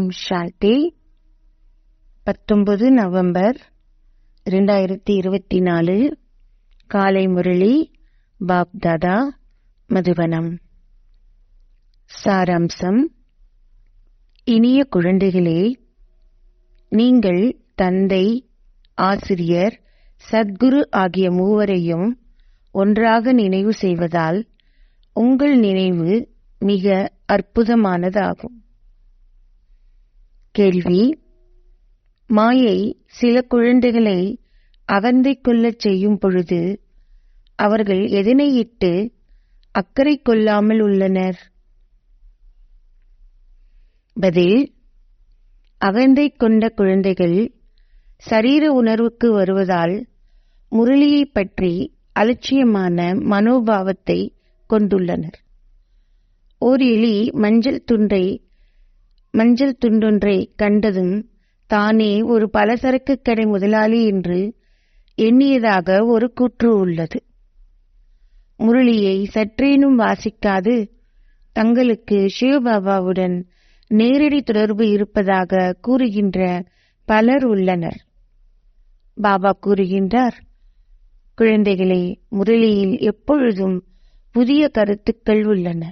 ஓம் சாந்தி. 19 November 2024 காலை Murali pop தாதா மதுவனம். சாராம்சம். இனிய குழந்தைகளே, நீங்கள் தந்தை, ஆசிரியர், சத்குரு ஆகிய மூவரையும் ஒன்றாக நினைவு செய்வதால் உங்கள் நினைவு மிக அற்புதமானதாகும். கேள்வி: மாயை சில குழந்தைகளை அகந்தை கொள்ளச் செய்யும் பொழுது அவர்கள் எதனை இட்டு அக்கறை கொள்ளாமல் உள்ளனர்? பதில்: அகந்தை கொண்ட குழந்தைகள் சரீர உணர்வுக்கு வருவதால் முரளியை பற்றி அலட்சியமான மனோபாவத்தை கொண்டுள்ளனர். ஓர் எலி மஞ்சள் துண்டொன்றை கண்டதும் தானே ஒரு பலசரக்கு கடை முதலாளி என்று எண்ணியதாக ஒரு கூற்று உள்ளது. முரளியை சற்றேனும் வாசிக்காது தங்களுக்கு சிவபாபாவுடன் நேரடி தொடர்பு இருப்பதாக கூறுகின்ற பலர் உள்ளனர். பாபா கூறுகின்றார், குழந்தைகளே, முரளியில் எப்பொழுதும் புதிய கருத்துக்கள் உள்ளன.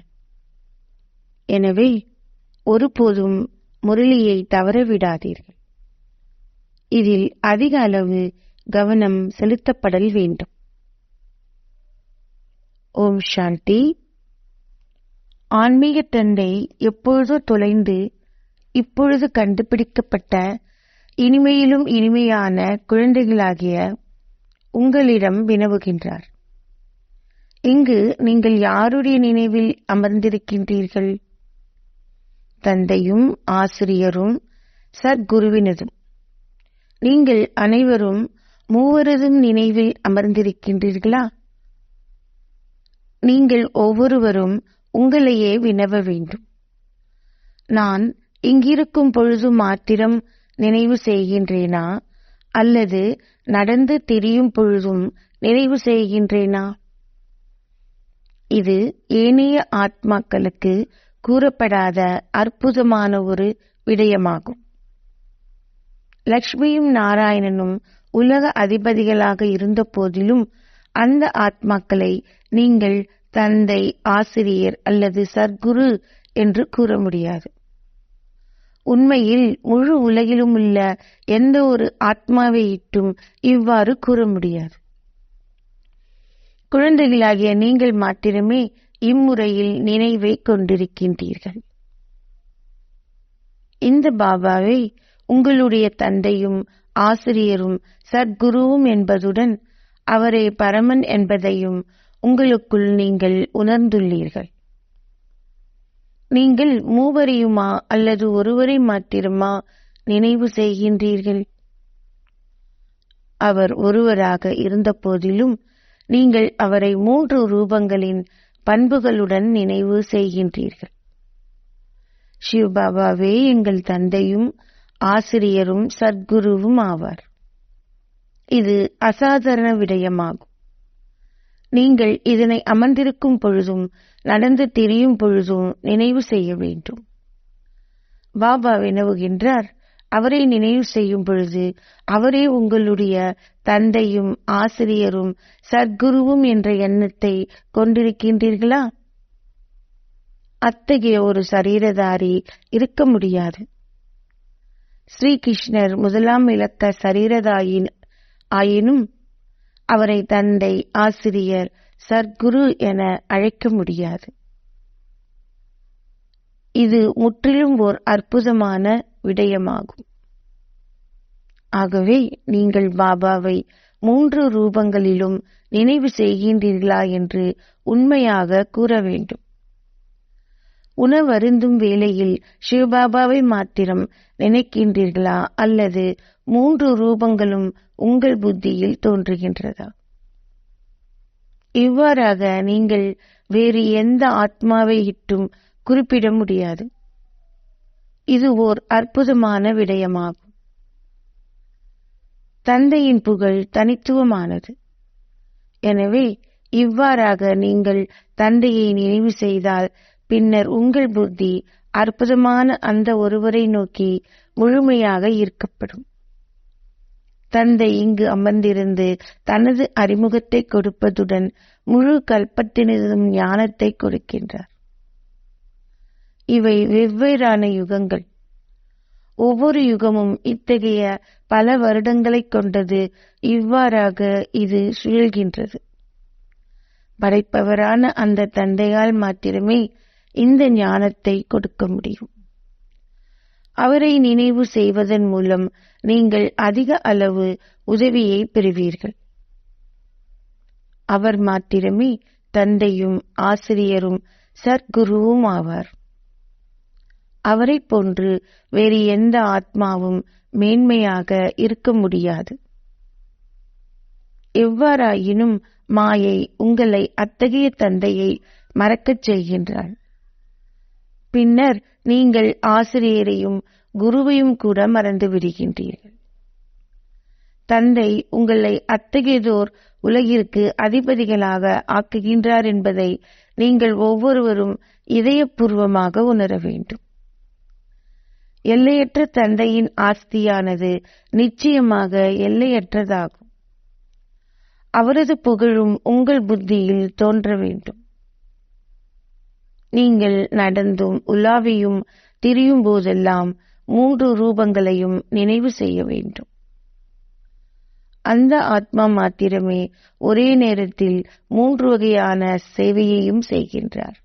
எனவே ஒருபோதும் முரளியை தவறவிடாதீர்கள். இதில் அதிக அளவு கவனம் செலுத்தப்படல் வேண்டும். ஓம் சாந்தி. ஆன்மீக தந்தை எப்பொழுதோ தொலைந்து இப்பொழுது கண்டுபிடிக்கப்பட்ட இனிமையிலும் இனிமையான குழந்தைகளாகிய உங்களிடம் வினவுகின்றார். இங்கு நீங்கள் யாருடைய நினைவில் அமர்ந்திருக்கின்றீர்கள்? தந்தையும் ஆசிரியரும் சத்குருவினதும். நீங்கள் அனைவரும் மூவரதும் நினைவில் அமர்ந்திருக்கின்றீர்களா? நீங்கள் ஒவ்வொருவரும் உங்களையே வினவ வேண்டும். நான் இங்கிருக்கும் பொழுது மாத்திரம் நினைவு செய்கின்றேனா, அல்லது நடந்து திரியும் பொழுதும் நினைவு செய்கின்றேனா? இது ஏனைய ஆத்மாக்களுக்கு கூறப்படாத அற்புதமான ஒரு விடயமாகும். லக்ஷ்மியும் நாராயணனும் உலக அதிபதிகளாக இருந்த போதிலும் அந்த ஆத்மாக்களை நீங்கள் தந்தை, ஆசிரியர் அல்லது சத்குரு என்று கூற முடியாது. உண்மையில் முழு உலகிலும் உள்ள எந்த ஒரு ஆத்மாவை இட்டும் இவ்வாறு கூற முடியாது. குழந்தைகளாகிய நீங்கள் மாத்திரமே இம்முறையில் நினைவை கொண்டிருக்கின்றீர்கள். இந்த பாபாவை உங்களுடைய தந்தையும் ஆசிரியரும் சத்குருவும் என்பதுடன் அவரே பரமன் என்பதையும் உங்களுக்குள் நீங்கள் உணர்ந்துள்ளீர்கள். நீங்கள் மூவரையுமா அல்லது ஒருவரை மாத்திரமா நினைவு செய்கின்றீர்கள்? அவர் ஒருவராக இருந்த போதிலும் நீங்கள் அவரை 3 ரூபங்களின் பண்புகளுடன் நினைவு செய்கின்றீர்கள். சிவபாபாவே எங்கள் தந்தையும் ஆசிரியரும் சத்குருவும் ஆவார். இது அசாதாரண விடயமாகும். நீங்கள் இதனை அமர்ந்திருக்கும் பொழுதும் நடந்து திரியும் பொழுதும் நினைவு செய்ய வேண்டும். பாபா வினவுகின்றார், அவரை நினைவு செய்யும் பொழுது அவரே உங்களுடைய தந்தையும் ஆசிரியரும் சத்குருவும் என்ற எண்ணத்தை கொண்டிருக்கின்றீர்களா? அத்தகைய ஒரு சரீரதாரி இருக்க முடியாது. ஸ்ரீகிருஷ்ணர் முதலாம் இலக்க சரீரதாயின் ஆயினும் அவரை தந்தை, ஆசிரியர், சத்குரு என அழைக்க முடியாது. இது முற்றிலும் ஓர் அற்புதமான விடயமாகும். ஆகவே நீங்கள் பாபாவை 3 ரூபங்களிலும் நினைவு செய்கின்றீர்களா என்று உண்மையாக கூற வேண்டும். உணவருந்தும் வேளையில் சிவபாபாவை மாத்திரம் நினைக்கின்றீர்களா, அல்லது 3 ரூபங்களும் உங்கள் புத்தியில் தோன்றுகின்றதா? இவ்வாறாக நீங்கள் வேறு எந்த ஆத்மாவை இட்டும் குறிப்பிட முடியாது. இது ஓர் அற்புதமான விடயமாகும். தந்தையின் புகழ் தனித்துவமானது. எனவே இவ்வாறாக நீங்கள் தந்தையை நினைவு செய்தால் பின்னர் உங்கள் புத்தி அற்புதமான அந்த ஒருவரை நோக்கி முழுமையாக ஈர்க்கப்படும். தந்தை இங்கு அமர்ந்திருந்து தனது அறிமுகத்தை கொடுப்பதுடன் முழு கல்பத்தினதும் ஞானத்தை கொடுக்கின்றார். இவை வெவ்வேறான யுகங்கள். ஒவ்வொரு யுகமும் இத்தகைய பல வருடங்களை கொண்டது. இவ்வாறாக இது சுழல்கின்றது. படைப்பவரான அந்த தந்தையால் மாத்திரமே இந்த ஞானத்தை கொடுக்க முடியும். அவரை நினைவு செய்வதன் மூலம் நீங்கள் அதிக அளவு உதவியை பெறுவீர்கள். அவர் மாத்திரமே தந்தையும் ஆசிரியரும் சத்குருவும் ஆவார். அவரை போன்று வேறு எந்த ஆத்மாவும் மேன்மையாக இருக்க முடியாது. எவ்வாறாயினும் மாயை உங்களை அத்தகைய தந்தையை மறக்கச் செய்கின்றாள். பின்னர் நீங்கள் ஆசிரியரையும் குருவையும் கூட மறந்து விடுகின்றீர்கள். தந்தை உங்களை அத்தகையதோர் உலகிற்கு அதிபதிகளாக ஆக்குகின்றார் என்பதை நீங்கள் ஒவ்வொருவரும் இதயபூர்வமாக உணர வேண்டும். எல்லையற்ற தந்தையின் ஆஸ்தியானது நிச்சயமாக எல்லையற்றதாகும். அவரது புகழும் உங்கள் புத்தியில் தோன்ற வேண்டும். நீங்கள் நடந்தும் உலாவியும் திரியும் போதெல்லாம் 3 ரூபங்களையும் நினைவு செய்ய வேண்டும். அந்த ஆத்மா மாத்திரமே ஒரே நேரத்தில் 3 வகையான சேவையையும் செய்கின்றார்.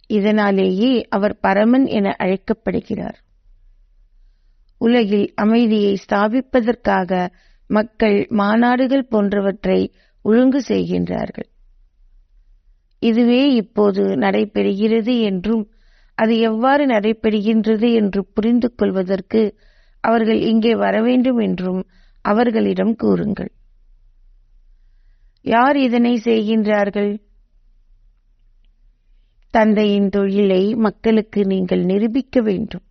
இதனாலேயே அவர் பரமன் என அழைக்கப்படுகிறார். உலகில் அமைதியை ஸ்தாபிப்பதற்காக மக்கள் மாநாடுகள் போன்றவற்றை ஒழுங்கு செய்கின்றார்கள். இதுவே இப்போது நடைபெறுகிறது என்றும் அது எவ்வாறு நடைபெறுகின்றது என்று புரிந்து கொள்வதற்கு அவர்கள் இங்கே வரவேண்டும் என்றும் அவர்களிடம் கூறுங்கள். யார் இதனை செய்கின்றார்கள்? தந்தையின் தொழிலை மக்களுக்கு நீங்கள் நிரூபிக்க வேண்டும்.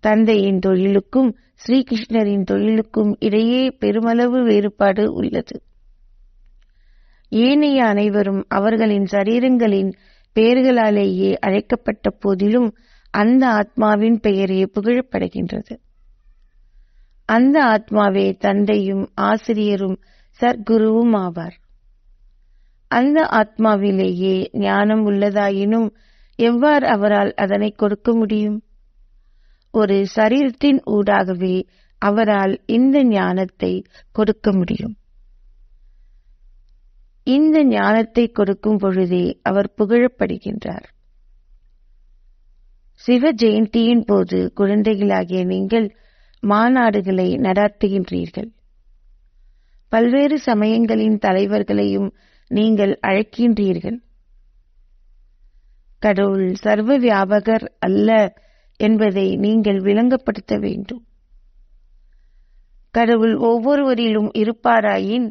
தந்தையின் தொழிலுக்கும் ஸ்ரீகிருஷ்ணரின் தொழிலுக்கும் இடையே பெருமளவு வேறுபாடு உள்ளது. ஏனைய அனைவரும் அவர்களின் சரீரங்களின் பெயர்களாலேயே அழைக்கப்பட்ட போதிலும் அந்த ஆத்மாவின் பெயரே புகழப்படுகின்றது. அந்த ஆத்மாவே தந்தையும் ஆசிரியரும் சத்குருவும் ஆவார். அந்த ஆத்மாவிலேயே ஞானம் உள்ளதாயினும் எவ்வாறு அவரால் அதனை கொடுக்க முடியும்? ஒரு சரீரத்தின் ஊடாகவே அவரால் இந்த ஞானத்தை கொடுக்க முடியும். இந்த ஞானத்தை கொடுக்கும் பொழுதே அவர் புகழப்படுகின்றார். சிவ ஜெயந்தியின் போது குழந்தைகளாகிய நீங்கள் மாநாடுகளை நடாத்துகின்றீர்கள். பல்வேறு சமயங்களின் தலைவர்களையும் நீங்கள் அழைக்கின்றீர்கள். கடவுள் சர்வ வியாபகர் அல்ல என்பதை நீங்கள் விளங்கப்படுத்த வேண்டும். கடவுள் ஒவ்வொருவரிலும் இருப்பாராயின்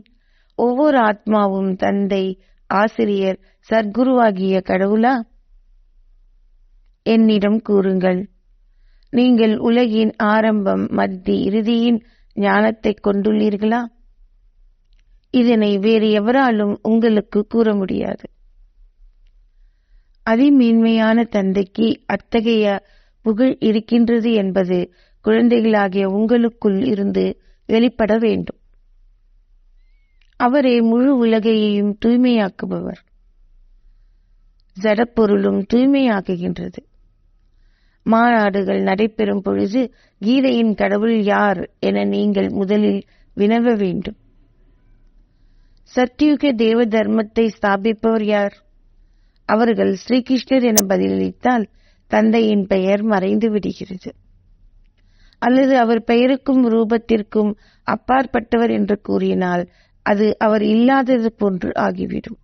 ஒவ்வொரு ஆத்மாவும் தந்தை, ஆசிரியர், சத்குருவாகிய கடவுளா? என்னிடம் கூறுங்கள். நீங்கள் உலகின் ஆரம்பம், மத்தி, இறுதியின் ஞானத்தை கொண்டுள்ளீர்களா? இதனை வேறு எவராலும் உங்களுக்கு கூற முடியாது. அதிமேன்மையான தந்தைக்கு அத்தகைய புகழ் இருக்கின்றது என்பது குழந்தைகளாகிய உங்களுக்குள் இருந்து வெளிப்பட வேண்டும். அவரே முழு உலகையும் தூய்மையாக்குபவர். ஜடப்பொருளும் தூய்மையாக்குகின்றது. மாநாடுகள் நடைபெறும் பொழுது கீதையின் கடவுள் யார் என நீங்கள் முதலில் வினவ வேண்டும். சத்யுக தேவ தர்மத்தை ஸ்தாபிப்பவர் யார்? அவர்கள் ஸ்ரீகிருஷ்ணர் என பதிலளித்தால் தந்தையின் பெயர் மறைந்து விடுகிறது. அல்லது அவர் பெயருக்கும் ரூபத்திற்கும் அப்பாற்பட்டவர் என்று கூறினால் அது அவர் இல்லாதது போன்று ஆகிவிடும்.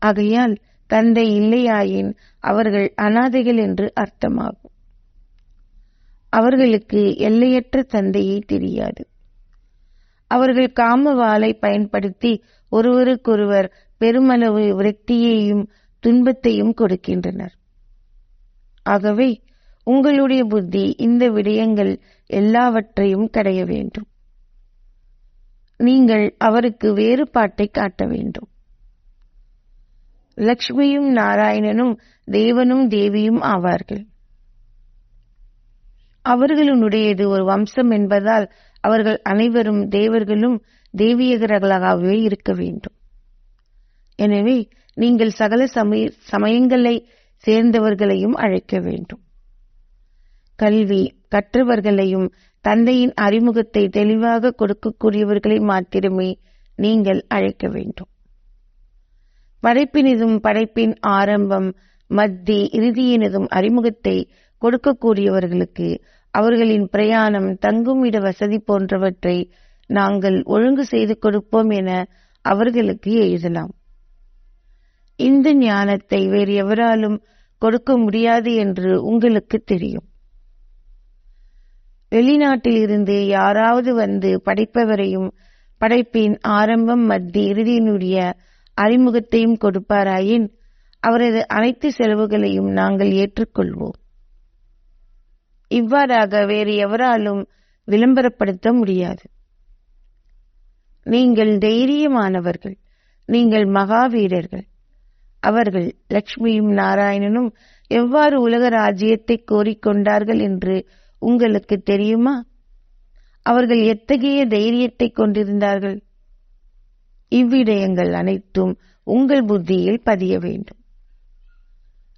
ஆகையால் தந்தை இல்லையாயின் அவர்கள் அனாதைகள் என்று அர்த்தமாகும். அவர்களுக்கு எல்லையற்ற தந்தையை தெரியாது. அவர்கள் காமவாளை பயன்படுத்தி ஒருவருக்கொருவர் பெருமளவு விரக்தியையும் துன்பத்தையும் கொடுக்கின்றனர். ஆகவே உங்களுடைய புத்தி இந்த விடயங்கள் எல்லாவற்றையும் கடைய வேண்டும். நீங்கள் அவருக்கு வேறுபாட்டை காட்ட வேண்டும். லக்ஷ்மியும் நாராயணனும் தேவனும் தேவியும் ஆவார்கள். அவர்களுடையது ஒரு வம்சம் என்பதால் அவர்கள் அனைவரும் தேவர்களும் தேவியர்களாகவே இருக்க வேண்டும். எனவே நீங்கள் சகல சமயங்களை சேர்ந்தவர்களையும் அழைக்க வேண்டும். கல்வி கற்றவர்களையும் தந்தையின் அறிமுகத்தை தெளிவாக கொடுக்கக்கூடியவர்களை மாத்திரமே நீங்கள் அழைக்க வேண்டும். படைப்பினதும் படைப்பின் ஆரம்பம் மத்தி இறுதியினதும் அறிமுகத்தை கொடுக்கக்கூடியவர்களுக்கு அவர்களின் பிரயாணம் தங்கும் இட வசதி போன்றவற்றை நாங்கள் ஒழுங்கு செய்து கொடுப்போம் என அவர்களுக்கு எழுதலாம். இந்த ஞானத்தை வேறு எவராலும் கொடுக்க முடியாது என்று உங்களுக்கு தெரியும். வெளிநாட்டில் இருந்து யாராவது வந்து படைப்பவரையும் படைப்பின் ஆரம்பம் மத்தி இறுதியினுடைய அறிமுகத்தையும் கொடுப்பாராயின் அவரது அனைத்து செலவுகளையும் நாங்கள் ஏற்றுக்கொள்வோம். இவ்வாறாக வேறு எவராலும் விளம்பரப்படுத்த முடியாது. நீங்கள் தைரியமானவர்கள், நீங்கள் மகாவீரர்கள். அவர்கள் லக்ஷ்மியும் நாராயணனும் எவ்வாறு உலக ராஜ்யத்தை கோரிக்கொண்டார்கள் என்று உங்களுக்கு தெரியுமா? அவர்கள் எத்தகைய தைரியத்தை கொண்டிருந்தார்கள்? இவ்விடயங்கள் அனைத்தும் உங்கள் புத்தியில் பதிய வேண்டும்.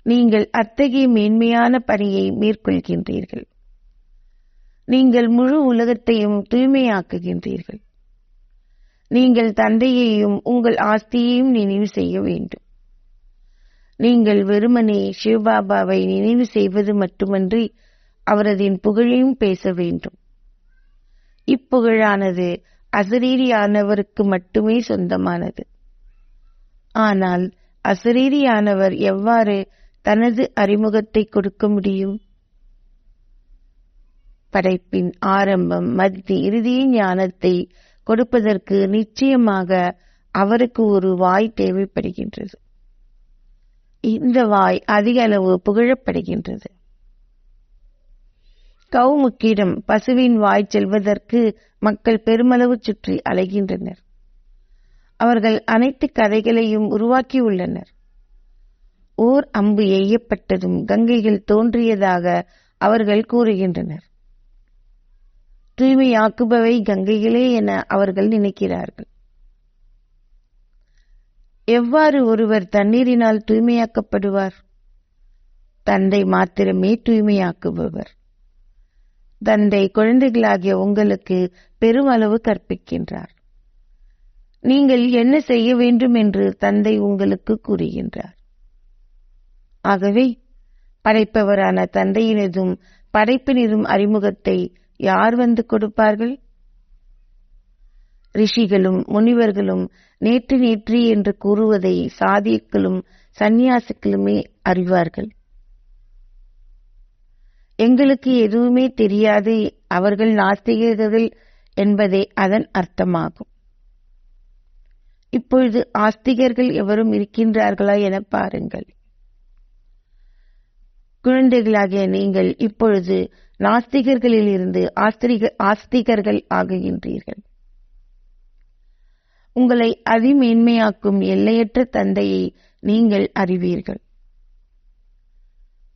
நீங்கள் அத்தகைய மேன்மையான பணியை மேற்கொள்கின்றீர்கள். நீங்கள் முழு உலகத்தையும் தூய்மையாக்குகின்றீர்கள். நீங்கள் தந்தையையும் உங்கள் ஆஸ்தியையும் நினைவு செய்ய வேண்டும். நீங்கள் வெறுமனே சிவபாபாவை நினைவு செய்வது மட்டுமன்றி அவரது புகழையும் பேச வேண்டும். இப்புகழானது அசரீரியானவருக்கு மட்டுமே சொந்தமானது. ஆனால் அசரீரியானவர் எவ்வாறு தனது அறிமுகத்தை கொடுக்க முடியும்? படைப்பின் ஆரம்பம் மத்தி இறுதியின் ஞானத்தை கொடுப்பதற்கு நிச்சயமாக அவருக்கு ஒரு வாய் தேவைப்படுகின்றது. இந்த வாய் அதிக அளவு புகழப்படுகின்றது. கௌமுக்கிடம் பசுவின் வாய் செல்வதற்கு மக்கள் பெருமளவு சுற்றி அலைகின்றனர். அவர்கள் அனைத்து கதைகளையும் உருவாக்கியுள்ளனர். ஓர் அம்பு எய்யப்பட்டதும் கங்கைகள் தோன்றியதாக அவர்கள் கூறுகின்றனர். தூய்மையாக்குபவை கங்கைகளே என அவர்கள் நினைக்கிறார்கள். எவ்வாறு ஒருவர் தண்ணீரினால் தூய்மையாக்கப்படுவார்? தந்தை மாத்திரமே தூய்மையாக்குபவர். தந்தை குழந்தைகளாகிய உங்களுக்கு பெருமளவு கற்பிக்கின்றார். நீங்கள் என்ன செய்ய வேண்டும் என்று தந்தை உங்களுக்கு கூறுகின்றார். ஆகவே படைப்பவரான தந்தையினதும் படைப்பினதும் அறிமுகத்தை யார் வந்து கொடுப்பார்கள்? ரிஷிகளும் முனிவர்களும் நேற்று என்று கூறுவதை சாதியக்களும் சந்நியாசிகளுமே அறிவார்கள். எங்களுக்கு எதுவுமே தெரியாது, அவர்கள் நாஸ்திகர்கள் என்பதே அதன் அர்த்தமாகும். இப்பொழுது ஆஸ்திகர்கள் எவரும் இருக்கின்றார்களா என பாருங்கள். குழந்தைகளாகிய நீங்கள் இப்பொழுது நாஸ்திகர்களில் இருந்து ஆஸ்திகர்கள் ஆகுகின்றீர்கள். உங்களை அதிமேன்மையாக்கும் எல்லையற்ற தந்தையை நீங்கள் அறிவீர்கள்.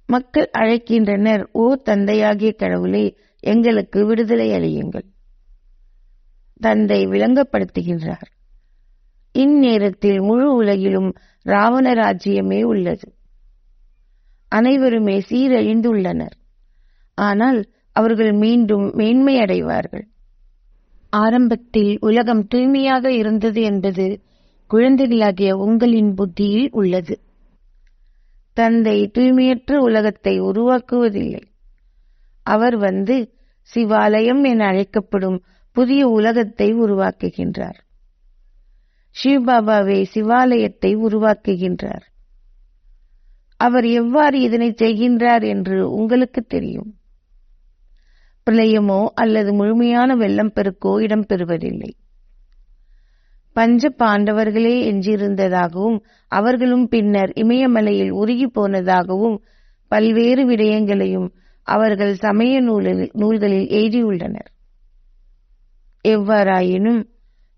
மக்கள் அழைக்கின்றனர், ஓ தந்தையாகிய கடவுளே, எங்களுக்கு விடுதலை அளியுங்கள். தந்தை விளங்கப்படுத்துகின்றார். இந்நேரத்தில் முழு உலகிலும் ராவண ராஜ்யமே உள்ளது. அனைவருமே சீரழிந்துள்ளனர். ஆனால் அவர்கள் மீண்டும் மேன்மையடைவார்கள். ஆரம்பத்தில் உலகம் தூய்மையாக இருந்தது என்பது குழந்தைகளாகிய உங்களின் புத்தியில் உள்ளது. தந்தை தூய்மையற்ற உலகத்தை உருவாக்குவதில்லை. அவர் வந்து சிவாலயம் என அழைக்கப்படும் புதிய உலகத்தை உருவாக்குகின்றார். சிவபாபாவே சிவாலயத்தை உருவாக்குகின்றார். அவர் எவ்வாறு இதனை செய்கின்றார் என்று உங்களுக்கு தெரியும். பிரளயமோ அல்லது முழுமையான வெள்ளம் பெருக்கோ இடம்பெறுவதில்லை. பஞ்ச பாண்டவர்களே எஞ்சியிருந்ததாகவும் அவர்களும் பின்னர் இமயமலையில் உருகி போனதாகவும் பல்வேறு விடயங்களையும் அவர்கள் சமய நூல்களில் எழுதியுள்ளனர். எவ்வாறாயினும்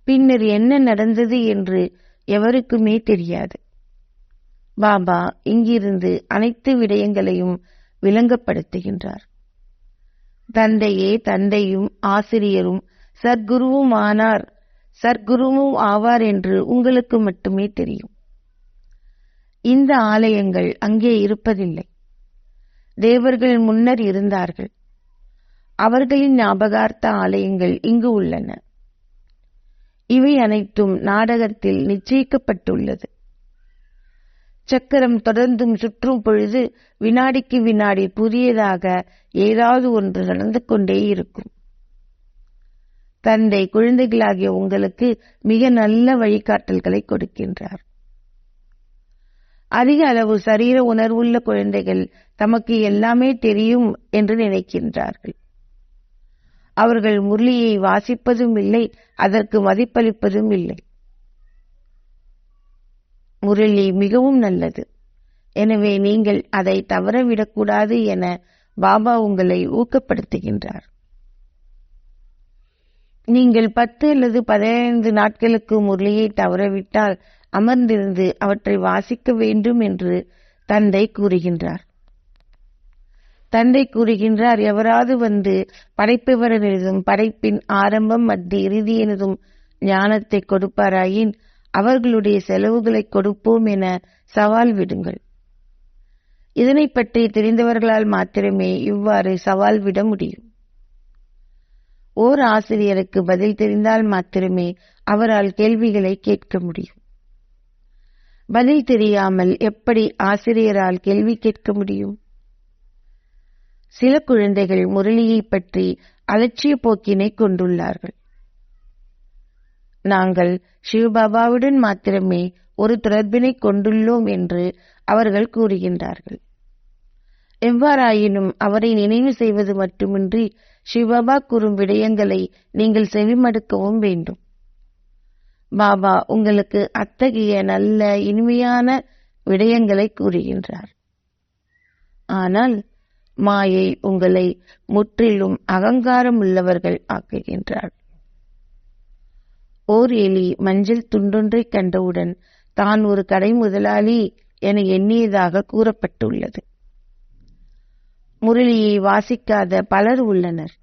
பின்னர் என்ன நடந்தது என்று எவருக்குமே தெரியாது. பாபா இங்கிருந்து அனைத்து விடயங்களையும் விளங்கப்படுத்துகின்றார். தந்தையே தந்தையும் ஆசிரியரும் சர்க்குருவும் ஆவார் என்று உங்களுக்கு மட்டுமே தெரியும். இந்த ஆலயங்கள் அங்கே இருப்பதில்லை. தேவர்கள் முன்னர் இருந்தார்கள். அவர்களின் ஞாபகார்த்த ஆலயங்கள் இங்கு உள்ளன. இவை அனைத்தும் நாடகத்தில் நிச்சயிக்கப்பட்டுள்ளது. சக்கரம் தொடர்ந்தும் சுற்றும் பொழுது வினாடிக்கு வினாடி புதியதாக ஏதாவது ஒன்று நடந்து கொண்டே இருக்கும். தந்தை குழந்தைகளாகிய உங்களுக்கு மிக நல்ல வழிகாட்டல்களை கொடுக்கின்றார். அதிக அளவு சரீர உணர்வுள்ள குழந்தைகள் தமக்கு எல்லாமே தெரியும் என்று நினைக்கின்றார்கள். அவர்கள் முரளியை வாசிப்பதும் இல்லை, அதற்கு மதிப்பளிப்பதும் இல்லை. முரளி மிகவும் நல்லது, எனவே நீங்கள் அதை தவறவிடக்கூடாது என பாபா உங்களை ஊக்கப்படுத்துகின்றார். நீங்கள் 10 அல்லது 15 நாட்களுக்கு முரளியை தவறவிட்டால் அமர்ந்திருந்து அவற்றை வாசிக்க வேண்டும் என்று தந்தை கூறுகின்றார். எவராது வந்து படைப்பவரினதும் படைப்பின் ஆரம்பம் மத்திய இறுதி எனதும் ஞானத்தை கொடுப்பாராயின் அவர்களுடைய செலவுகளை கொடுப்போம் என சவால் விடுங்கள். இதனை பற்றி தெரிந்தவர்களால் மாத்திரமே இவ்வாறு சவால் விட முடியும். ஓர் ஆசிரியருக்கு பதில் தெரிந்தால் மாத்திரமே அவரால் கேள்விகளை கேட்க முடியும். பதில் தெரியாமல் எப்படி ஆசிரியரால் கேள்வி கேட்க முடியும்? சில குழந்தைகள் முரளியை பற்றி அலட்சிய போக்கினை கொண்டுள்ளார்கள். நாங்கள் சிவபாபாவுடன் மாத்திரமே ஒரு தொடர்பினை கொண்டுள்ளோம் என்று அவர்கள் கூறுகின்றார்கள். எவ்வாறாயினும் அவரை நினைவு செய்வது மட்டுமின்றி சிவபாபா கூறும் விடயங்களை நீங்கள் செவிமடுக்கவும் வேண்டும். பாபா உங்களுக்கு அத்தகைய நல்ல இனிமையான விடயங்களை கூறுகின்றார். ஆனால் மாயை உங்களை முற்றிலும் அகங்காரம் உள்ளவர்கள் ஆக்குகின்றார். ஓர் எலி மஞ்சள் துண்டொன்றை கண்டவுடன் தான் ஒரு கடை முதலாளி என எண்ணியதாக கூறப்பட்டுள்ளது. முரளியை வாசிக்காத பலர் உள்ளனர்.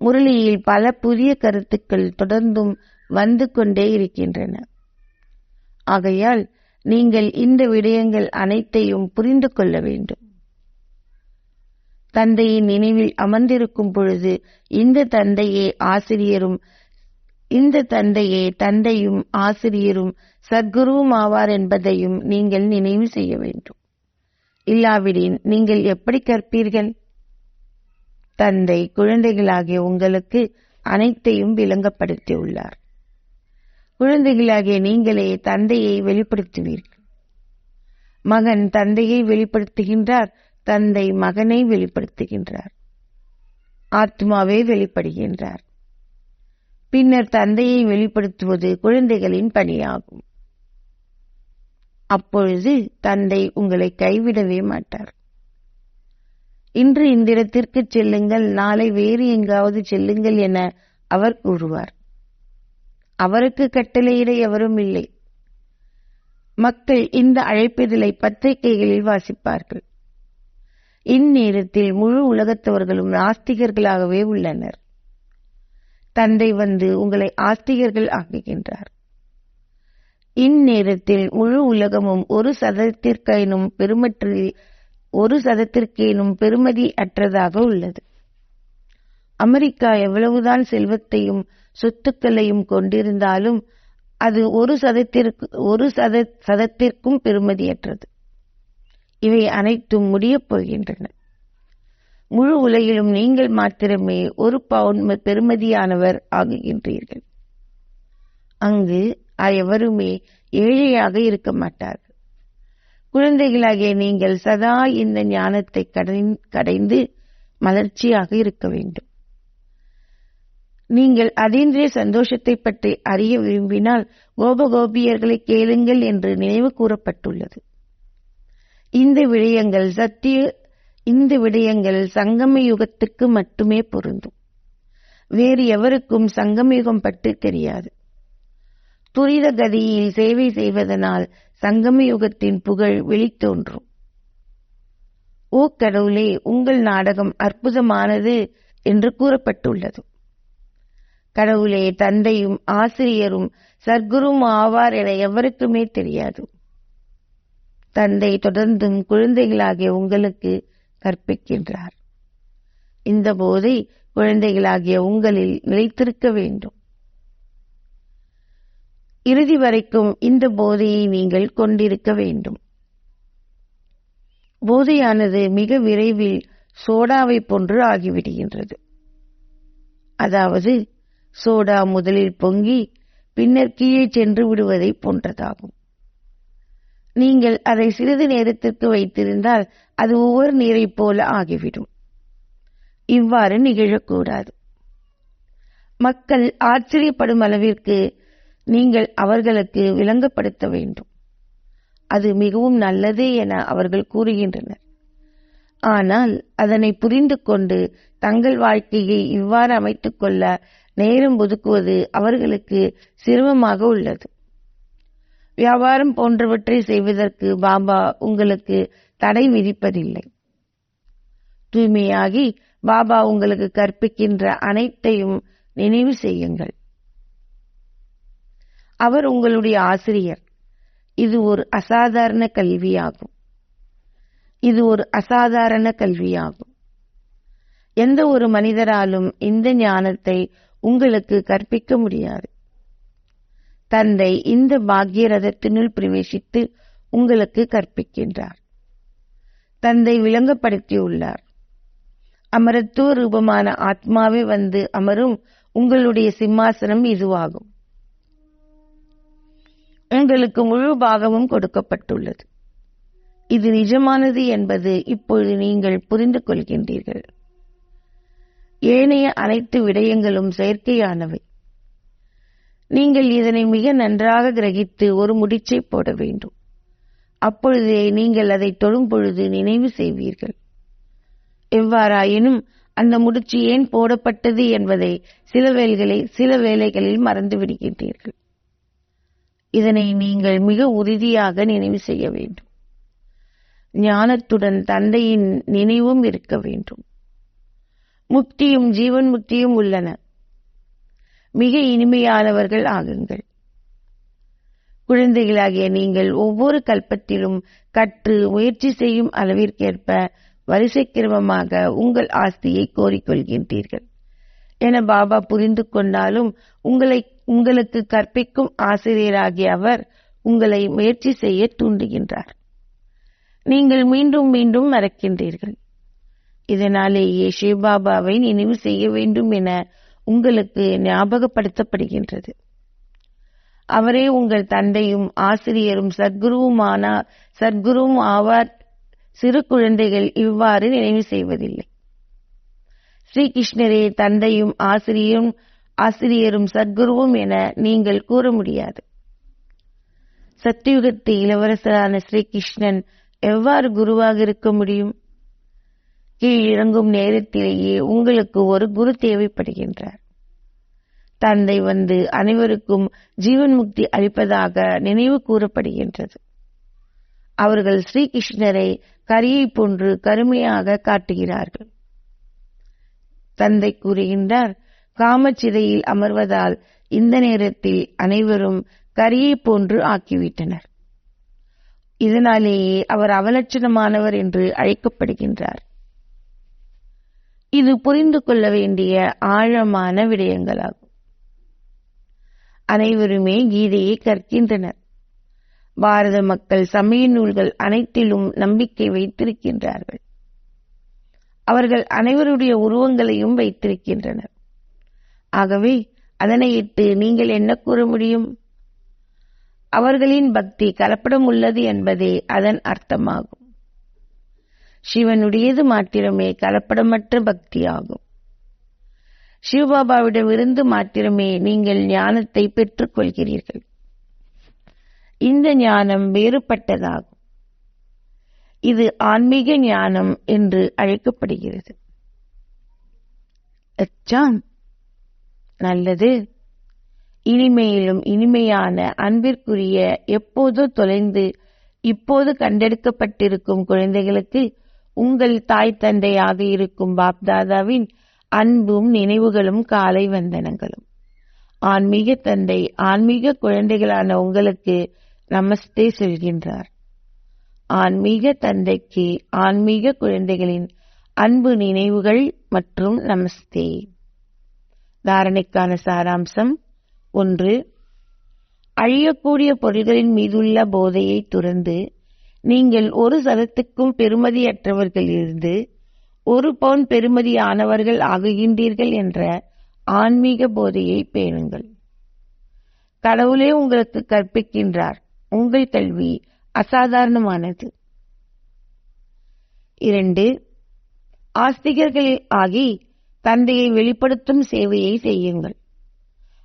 முரளியில் பல புதிய கருத்துக்கள் தொடர்ந்தும் வந்து கொண்டே இருக்கின்றன. ஆகையால் நீங்கள் இந்த விடயங்கள் அனைத்தையும் புரிந்து கொள்ள வேண்டும். தந்தையின் நினைவில் அமர்ந்திருக்கும் பொழுது இந்த தந்தையும் ஆசிரியரும் சத்குருவும் ஆவார் என்பதையும் நீங்கள் நினைவு செய்ய வேண்டும். இல்லாவிடின் நீங்கள் எப்படி கற்பீர்கள்? தந்தை குழந்தைகளாகிய உங்களுக்கு அனைத்தையும் விளங்கப்படுத்தியுள்ளார். குழந்தைகளாகிய நீங்களே தந்தையை வெளிப்படுத்துவீர்கள். மகன் தந்தையை வெளிப்படுத்துகின்றார், தந்தை மகனை வெளிப்படுத்துகின்றார். ஆத்மாவே வெளிப்படுகின்றார். பின்னர் தந்தையை வெளிப்படுத்துவது குழந்தைகளின் பணியாகும். அப்பொழுது தந்தை உங்களை கைவிடவே மாட்டார். இன்று இந்த இடத்திற்கு செல்லுங்கள், நாளை வேறு எங்காவது செல்லுங்கள் என அவர் கூறுவார். அவருக்கு கட்டளையிட எவரும் இல்லை. மக்கள் இந்த அழைப்பிதழை பத்திரிகைகளில் வாசிப்பார்கள். இந்நேரத்தில் முழு உலகத்தவர்களும் நாஸ்திகர்களாகவே உள்ளனர். தந்தை வந்து உங்களை ஆஸ்திகர்கள் ஆக்குகின்றார். இந்நேரத்தில் முழு உலகமும் ஒரு சதத்திற்கேனும் பெருமதி அற்றதாக உள்ளது. அமெரிக்கா எவ்வளவுதான் செல்வத்தையும் சொத்துக்களையும் கொண்டிருந்தாலும் அது ஒரு சதத்திற்கும் பெருமதியற்றது. இவை அனைத்தும் முடியப் போகின்றன. முழு உலகிலும் நீங்கள் மாத்திரமே ஒரு பவுண்ட் பெருமதியானவர் ஆகுகின்றீர்கள். அங்கு எவருமே ஏழையாக இருக்க மாட்டார்கள். குழந்தைகளாகிய நீங்கள் சதா இந்த ஞானத்தை கடைந்து மலர்ச்சியாக இருக்க வேண்டும். நீங்கள் அதீந்திரிய சந்தோஷத்தை பற்றி அறிய விரும்பினால் கோபகோபியர்களை கேளுங்கள் என்று நினைவு கூறப்பட்டுள்ளது. இந்த விடயங்கள் சங்கம யுகத்துக்கு மட்டுமே பொருந்தும். வேறு எவருக்கும் சங்கம யுகம் பற்றி தெரியாது. துரித கதியில் சேவை செய்வதனால் சங்கம யுகத்தின் புகழ் வெளித்தோன்றும். ஓ கடவுளே, உங்கள் நாடகம் அற்புதமானது என்று கூறப்பட்டுள்ளது. கடவுளே, தந்தையும் ஆசிரியரும் சர்க்குரும் ஆவார் என எவருக்குமே தெரியாது. தந்தை தொடர்ந்தும் குழந்தைகளாகிய உங்களுக்கு கற்பிக்கின்றார். இந்த போதை குழந்தைகளாகிய உங்களில் நிலைத்திருக்க வேண்டும். இறுதி வரைக்கும் இந்த போதையை நீங்கள் கொண்டிருக்க வேண்டும். போதையானது மிக விரைவில் சோடாவை போன்று ஆகிவிடுகின்றது. அதாவது சோடா முதலில் பொங்கி பின்னர் கீழே சென்று விடுவதை போன்றதாகும். நீங்கள் அதை சிறிது நேரத்திற்கு வைத்திருந்தால் அது ஒவ்வொரு நீரை போல ஆகிவிடும். இவ்வாறு நிகழக்கூடாது. மக்கள் ஆச்சரியப்படும் அளவிற்கு நீங்கள் அவர்களுக்கு விளங்கப்படுத்த வேண்டும். அது மிகவும் நல்லது என அவர்கள் கூறுகின்றனர். ஆனால் அதனை புரிந்து கொண்டு தங்கள் வாழ்க்கையை இவ்வாறு அமைத்துக் கொள்ள நேரம் ஒதுக்குவது அவர்களுக்கு சிரமமாக உள்ளது. வியாபாரம் போன்றவற்றை செய்வதற்கு பாபா உங்களுக்கு தடை விதிப்பதில்லை. தூய்மையாகி பாபா உங்களுக்கு கற்பிக்கின்ற அனைத்தையும் நினைவு செய்யுங்கள். அவர் உங்களுடைய ஆசிரியர். இது ஒரு அசாதாரண கல்வியாகும். எந்த ஒரு மனிதராலும் இந்த ஞானத்தை உங்களுக்கு கற்பிக்க முடியாது. தந்தை இந்த பாக்கிய ரதத்தினுள் பிரவேசித்து உங்களுக்கு கற்பிக்கின்றார். தந்தை விளங்கப்படுத்தியுள்ளார். அமரத்துவ ரூபமான ஆத்மாவே வந்து அமரும் உங்களுடைய சிம்மாசனம் இதுவாகும். உங்களுக்கு முழு பாகமும் கொடுக்கப்பட்டுள்ளது. இது நிஜமானது என்பது இப்பொழுது நீங்கள் புரிந்து கொள்கின்றீர்கள். ஏனைய அனைத்து விடயங்களும் செயற்கையானவை. நீங்கள் இதனை மிக நன்றாக கிரகித்து ஒரு முடிச்சை போட வேண்டும். அப்பொழுதே நீங்கள் அதை தொடும் பொழுது நினைவு செய்வீர்கள். எவ்வாறாயினும் அந்த முடிச்சு ஏன் போடப்பட்டது என்பதை சில வேளைகளில் மறந்து விடுகின்றீர்கள். இதனை நீங்கள் மிக உறுதியாக நினைவு செய்ய வேண்டும். ஞானத்துடன் தந்தையின் நினைவும் இருக்க வேண்டும். முக்தியும் ஜீவன் முக்தியும் உள்ளன. மிக இனிமையானவர்கள் ஆகுங்கள். குழந்தைகளாகிய நீங்கள் ஒவ்வொரு கல்பத்திலும் கற்று முயற்சி செய்யும் அளவிற்கேற்ப வரிசை கிரமமாக உங்கள் ஆஸ்தியை கோரிக்கொள்கின்றீர்கள் என பாபா புரிந்து கொண்டாலும் உங்களுக்கு கற்பிக்கும் ஆசிரியராகிய அவர் உங்களை முயற்சி செய்ய தூண்டுகின்றார். நீங்கள் மீண்டும் மீண்டும் மறக்கின்றீர்கள். இதனாலேயே சிவபாபாவை நினைவு செய்ய வேண்டும் என உங்களுக்கு ஞாபகப்படுத்தப்படுகின்றது. அவரே உங்கள் தந்தையும் ஆசிரியரும் சத்குருவும் ஆவார். சிறு குழந்தைகள் இவ்வாறு நினைவு செய்வதில்லை. ஸ்ரீகிருஷ்ணரே தந்தையும் ஆசிரியரும் சத்குருவும் என நீங்கள் கூற முடியாது. சத்தியுகத்து இளவரசரான ஸ்ரீகிருஷ்ணன் எவ்வாறு குருவாக இருக்க முடியும்? கீழிறங்கும் நேரத்திலேயே உங்களுக்கு ஒரு குரு தேவைப்படுகின்றார். தந்தை வந்து அனைவருக்கும் ஜீவன் முக்தி அளிப்பதாக நினைவு கூறப்படுகின்றது. அவர்கள் ஸ்ரீகிருஷ்ணரை கரியை போன்று கருமையாக காட்டுகிறார்கள். தந்தை கூறுகின்றார், காமச்சிதையில் அமர்வதால் இந்த நேரத்தில் அனைவரும் கரியை போன்று ஆக்கிவிட்டனர். இதனாலேயே அவர் அவலட்சணமானவர் என்று அழைக்கப்படுகின்றார். இது புரிந்து கொள்ள வேண்டிய ஆழமான விடயங்களாகும். அனைவருமே கீதையை கற்கின்றனர். பாரத மக்கள் சமய நூல்கள் அனைத்திலும் நம்பிக்கை வைத்திருக்கின்றார்கள். அவர்கள் அனைவருடைய உருவங்களையும் வைத்திருக்கின்றனர். ஆகவே அதனையிட்டு நீங்கள் என்ன கூற முடியும்? அவர்களின் பக்தி கலப்படம் உள்ளது என்பதே அதன் அர்த்தமாகும். சிவனுடையது மாத்திரமே கலப்படமற்ற பக்தியாகும். சிவபாபாவிடமிருந்து மாத்திரமே நீங்கள் ஞானத்தை பெற்றுக் கொள்கிறீர்கள். இந்த ஞானம் வேறுபட்டதாகும். இது ஆன்மீக ஞானம் என்று அழைக்கப்படுகிறது. நல்லது. இனிமையிலும் இனிமையான அன்பிற்குரிய எப்போதோ தொலைந்து இப்போது கண்டெடுக்கப்பட்டிருக்கும் குழந்தைகளுக்கு உங்கள் தாய் தந்தையாக இருக்கும் பாப்தாதாவின் அன்பும் நினைவுகளும் காலை வந்தனங்களும். ஆன்மீக தந்தை ஆன்மீக குழந்தைகளான உங்களுக்கு நமஸ்தே சொல்கின்றார். ஆன்மீக தந்தைக்கு ஆன்மீக குழந்தைகளின் அன்பு நினைவுகள் மற்றும் நமஸ்தே. தாரணைக்கான சாராம்சம். 1. அழியக்கூடிய பொருள்களின் மீதுள்ள போதையை துறந்து நீங்கள் ஒரு சதத்துக்கும் பெறுமதியற்றவர்களிலிருந்து 1 பவுன் பெறுமதியானவர்கள் ஆகுகின்றீர்கள் என்ற ஆன்மீக போதையை பேணுங்கள். கடவுளே உங்களுக்கு கற்பிக்கின்றார். உங்கள் கல்வி அசாதாரணமானது. 2. ஆஸ்திகர்கள் ஆகி தந்தையை வெளிப்படுத்தும் சேவையை செய்யுங்கள்.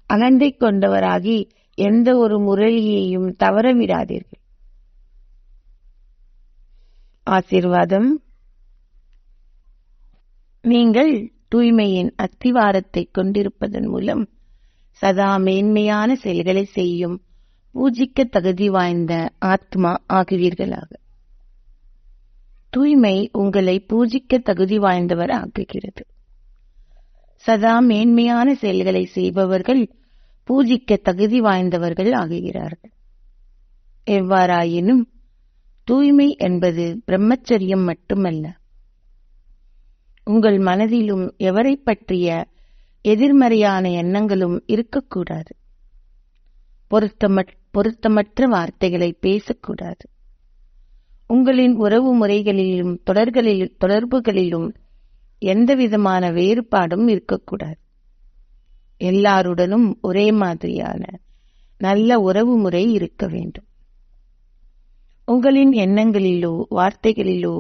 அகந்தை கொண்டவராகி எந்த ஒரு முரளியையும் தவறவிடாதீர்கள். ஆசீர்வாதம். நீங்கள் தூய்மையின் அத்திவாரத்தை கொண்டிருப்பதன் மூலம் சதா மேன்மையான செயல்களை செய்யும் பூஜிக்க தகுதி வாய்ந்த ஆத்மா ஆகுவீர்களாக. தூய்மை உங்களை பூஜிக்க தகுதி வாய்ந்தவர் ஆக்குகிறது. சதா மேன்மையான செயல்களை செய்பவர்கள் பூஜிக்க தகுதி வாய்ந்தவர்கள் ஆகுகிறார்கள். எவ்வாறாயினும் தூய்மை என்பது பிரம்மச்சரியம் மட்டுமல்ல. உங்கள் மனதிலும் எவரை பற்றிய எதிர்மறையான எண்ணங்களும் இருக்கக்கூடாது. பொருத்தமற்ற வார்த்தைகளை பேசக்கூடாது. உங்களின் உறவு முறைகளிலும் தொடர்புகளிலும் எந்தவிதமான வேறுபாடும் இருக்கக்கூடாது. எல்லாருடனும் ஒரே மாதிரியான நல்ல உறவு முறை இருக்க வேண்டும். உங்களின் எண்ணங்களிலோ வார்த்தைகளிலோ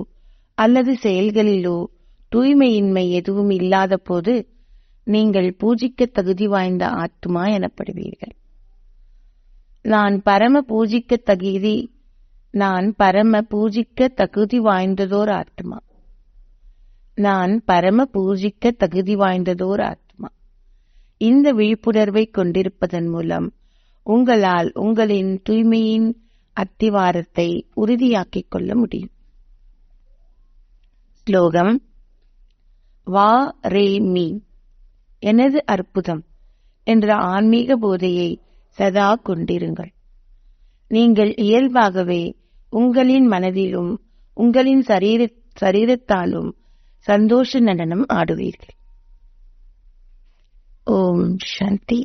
அல்லது செயல்களிலோ தூய்மையின்மை எதுவும் இல்லாத போது நீங்கள் பூஜிக்க தகுதி வாய்ந்த ஆத்மா எனப்படுவீர்கள். நான் பரம பூஜிக்க தகுதி வாய்ந்ததோர் ஆத்மா. நான் பரம பூஜிக்க தகுதி வாய்ந்ததோர் ஆத்மா. இந்த விழிப்புணர்வை கொண்டிருப்பதன் மூலம் உங்களால் உங்களின் தூய்மையின் அத்திவாரத்தை உறுதியாக்கிக் கொள்ள முடியும். ஸ்லோகம். வா ரே மீ, எனது அற்புதம் என்ற ஆன்மீக போதையை சதா கொண்டிருங்கள். நீங்கள் இயல்பாகவே உங்களின் மனதிலும் உங்களின் சரீரத்தாலும் சந்தோஷ நடனம் ஆடுவீர்கள். ஓம் சாந்தி.